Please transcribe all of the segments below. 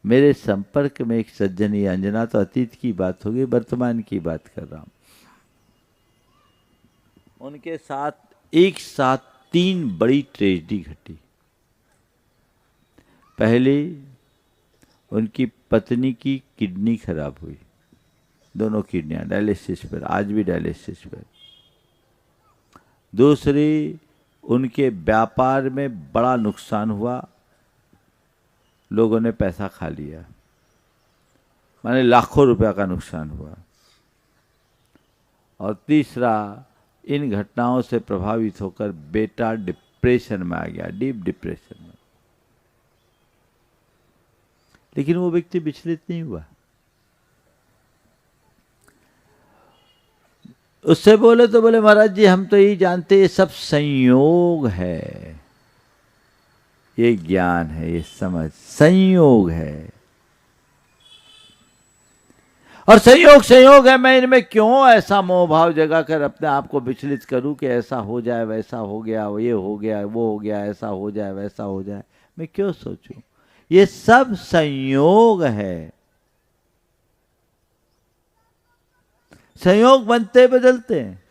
मेरे संपर्क में एक सज्जनी अंजना, तो अतीत की बात होगी, वर्तमान की बात कर रहा हूं। उनके साथ एक साथ 3 बड़ी ट्रेजेडी घटी। पहली, उनकी पत्नी की किडनी खराब हुई, दोनों किडनियां डायलिसिस पर, आज भी डायलिसिस पर। दूसरी, उनके व्यापार में बड़ा नुकसान हुआ, लोगों ने पैसा खा लिया, माने लाखों रुपया का नुकसान हुआ। और तीसरा, इन घटनाओं से प्रभावित होकर बेटा डिप्रेशन में आ गया, डीप डिप्रेशन में। लेकिन वो व्यक्ति विचलित नहीं हुआ। उससे बोले तो बोले, महाराज जी हम तो यही जानते ये सब संयोग है, ये ज्ञान है, ये समझ संयोग है। और संयोग है, मैं इनमें क्यों ऐसा मोह भाव जगा कर अपने आप को विचलित करूं कि ऐसा हो जाए, वैसा हो गया, ये हो गया, वो हो गया, ऐसा हो जाए, वैसा हो जाए, मैं क्यों सोचूं? ये सब संयोग है। संयोग बनते बदलते हैं।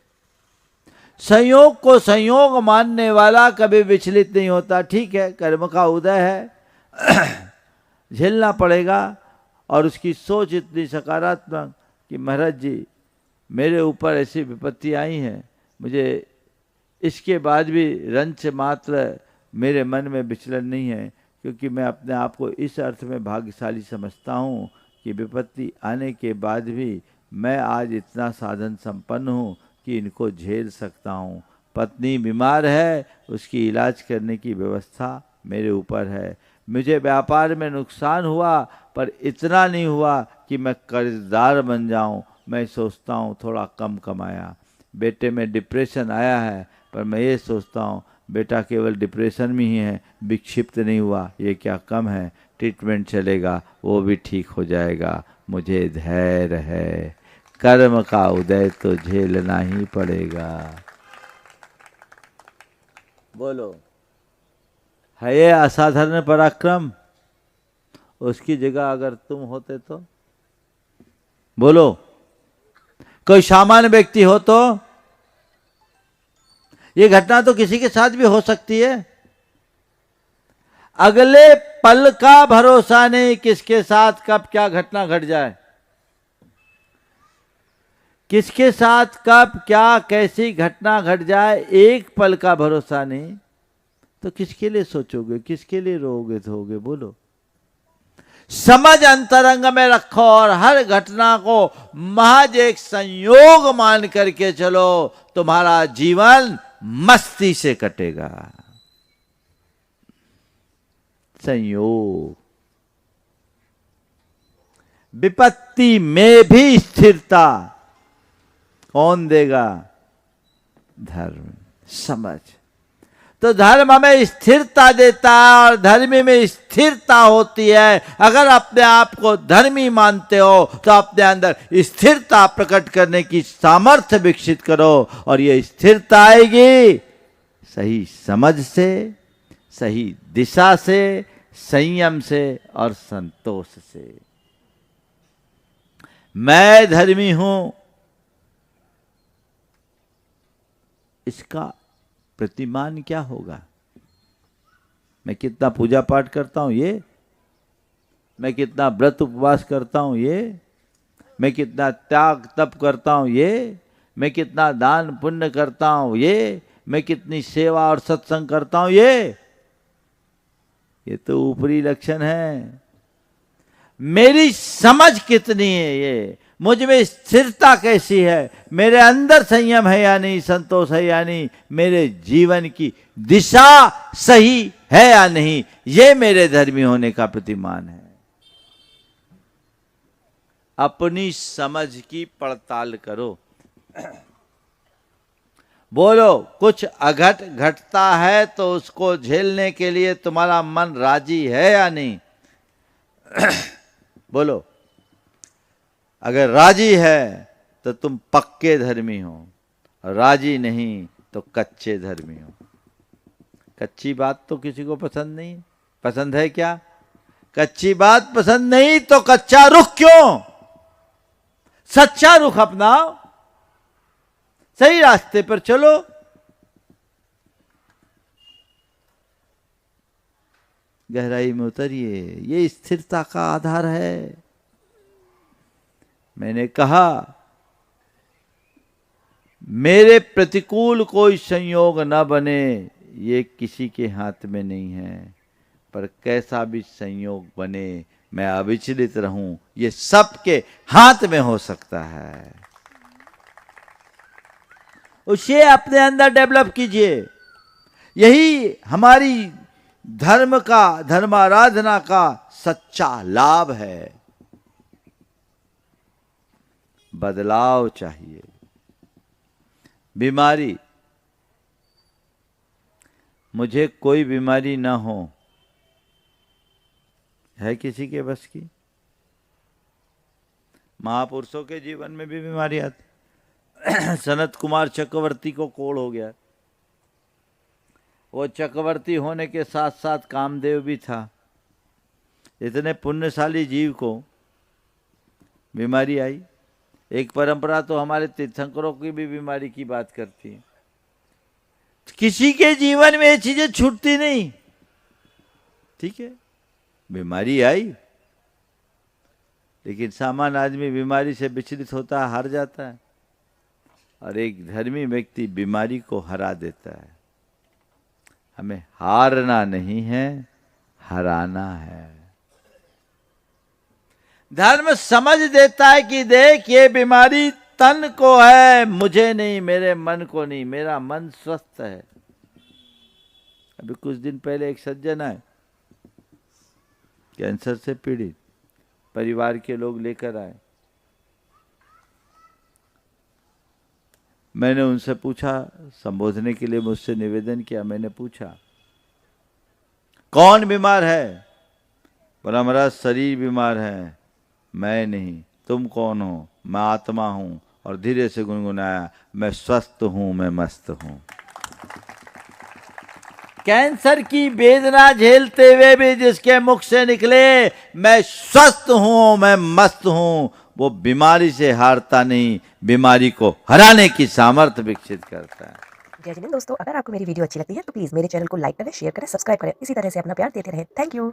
संयोग को संयोग मानने वाला कभी विचलित नहीं होता। ठीक है, कर्म का उदय है, झेलना पड़ेगा। और उसकी सोच इतनी सकारात्मक कि महाराज जी मेरे ऊपर ऐसी विपत्ति आई हैं, मुझे इसके बाद भी रंच मात्र मेरे मन में विचलन नहीं है, क्योंकि मैं अपने आप को इस अर्थ में भाग्यशाली समझता हूँ कि विपत्ति आने के बाद भी मैं आज इतना साधन संपन्न हूँ कि इनको झेल सकता हूँ। पत्नी बीमार है, उसकी इलाज करने की व्यवस्था मेरे ऊपर है। मुझे व्यापार में नुकसान हुआ, पर इतना नहीं हुआ कि मैं कर्जदार बन जाऊं। मैं सोचता हूं थोड़ा कम कमाया। बेटे में डिप्रेशन आया है, पर मैं ये सोचता हूं बेटा केवल डिप्रेशन में ही है, विक्षिप्त नहीं हुआ, ये क्या कम है, ट्रीटमेंट चलेगा, वो भी ठीक हो जाएगा। मुझे धैर्य है, कर्म का उदय तो झेलना ही पड़ेगा। बोलो, है ये असाधारण पराक्रम? उसकी जगह अगर तुम होते तो? बोलो, कोई सामान्य व्यक्ति हो तो? ये घटना तो किसी के साथ भी हो सकती है। अगले पल का भरोसा नहीं, किसके साथ कब क्या घटना घट जाए, किसके साथ कब क्या कैसी घटना घट जाए, एक पल का भरोसा नहीं। तो किसके लिए सोचोगे, किसके लिए रोओगे धोगे? बोलो, समझ अंतरंग में रखो और हर घटना को महज एक संयोग मान करके चलो, तुम्हारा जीवन मस्ती से कटेगा। संयोग। विपत्ति में भी स्थिरता कौन देगा? धर्म, समझ। तो धर्म हमें स्थिरता देता है और धर्म में स्थिरता होती है। अगर अपने आप को धर्मी मानते हो तो अपने अंदर स्थिरता प्रकट करने की सामर्थ्य विकसित करो, और ये स्थिरता आएगी सही समझ से, सही दिशा से, संयम से और संतोष से। मैं धर्मी हूं, इसका प्रतिमान क्या होगा? मैं कितना पूजा पाठ करता हूं, ये मैं कितना व्रत उपवास करता हूं, ये मैं कितना त्याग तप करता हूं, ये मैं कितना दान पुण्य करता हूं, ये मैं कितनी सेवा और सत्संग करता हूं, ये तो ऊपरी लक्षण है। मेरी समझ कितनी है, ये मुझ में स्थिरता कैसी है, मेरे अंदर संयम है या नहीं, संतोष है या नहीं, मेरे जीवन की दिशा सही है या नहीं, ये मेरे धर्मी होने का प्रतिमान है। अपनी समझ की पड़ताल करो। बोलो, कुछ अघट घटता है तो उसको झेलने के लिए तुम्हारा मन राजी है या नहीं? बोलो, अगर राजी है तो तुम पक्के धर्मी हो, राजी नहीं तो कच्चे धर्मी हो। कच्ची बात तो किसी को पसंद नहीं। पसंद है क्या? कच्ची बात पसंद नहीं तो कच्चा रुख क्यों, सच्चा रुख अपनाओ, सही रास्ते पर चलो। गहराई में उतरिए, ये स्थिरता का आधार है। मैंने कहा मेरे प्रतिकूल कोई संयोग न बने, ये किसी के हाथ में नहीं है, पर कैसा भी संयोग बने मैं अविचलित रहूं, ये सबके हाथ में हो सकता है। उसे अपने अंदर डेवलप कीजिए। यही हमारी धर्म का, धर्माराधना का सच्चा लाभ है। बदलाव चाहिए। बीमारी, मुझे कोई बीमारी ना हो, है किसी के बस की? महापुरुषों के जीवन में भी बीमारी आती। सनत कुमार चक्रवर्ती को कोढ़ हो गया। वो चक्रवर्ती होने के साथ साथ कामदेव भी था। इतने पुण्यशाली जीव को बीमारी आई। एक परंपरा तो हमारे तीर्थंकरों की भी बीमारी की बात करती है। किसी के जीवन में ये चीजें छूटती नहीं। ठीक है, बीमारी आई, लेकिन सामान्य आदमी बीमारी से विचलित होता है, हार जाता है, और एक धर्मी व्यक्ति बीमारी को हरा देता है। हमें हारना नहीं है, हराना है। धर्म समझ देता है कि देख ये बीमारी तन को है, मुझे नहीं, मेरे मन को नहीं, मेरा मन स्वस्थ है। अभी कुछ दिन पहले एक सज्जन आए, कैंसर से पीड़ित, परिवार के लोग लेकर आए। मैंने उनसे पूछा, संबोधने के लिए मुझसे निवेदन किया। मैंने पूछा कौन बीमार है? बोला मेरा शरीर बीमार है। मैं नहीं, तुम कौन हो? मैं आत्मा हूं। और धीरे से गुनगुनाया, मैं स्वस्थ हूं, मैं मस्त हूं। कैंसर की वेदना झेलते हुए भी जिसके मुख से निकले मैं स्वस्थ हूं, मैं मस्त हूं, वो बीमारी से हारता नहीं, बीमारी को हराने की सामर्थ्य विकसित करता है। जय जिनेंद्र दोस्तों, अगर आपको मेरी वीडियो अच्छी लगती है तो प्लीज मेरे चैनल को लाइक करें, शेयर करें, सब्सक्राइब करें। इसी तरह से अपना प्यार देते रहें। Thank you.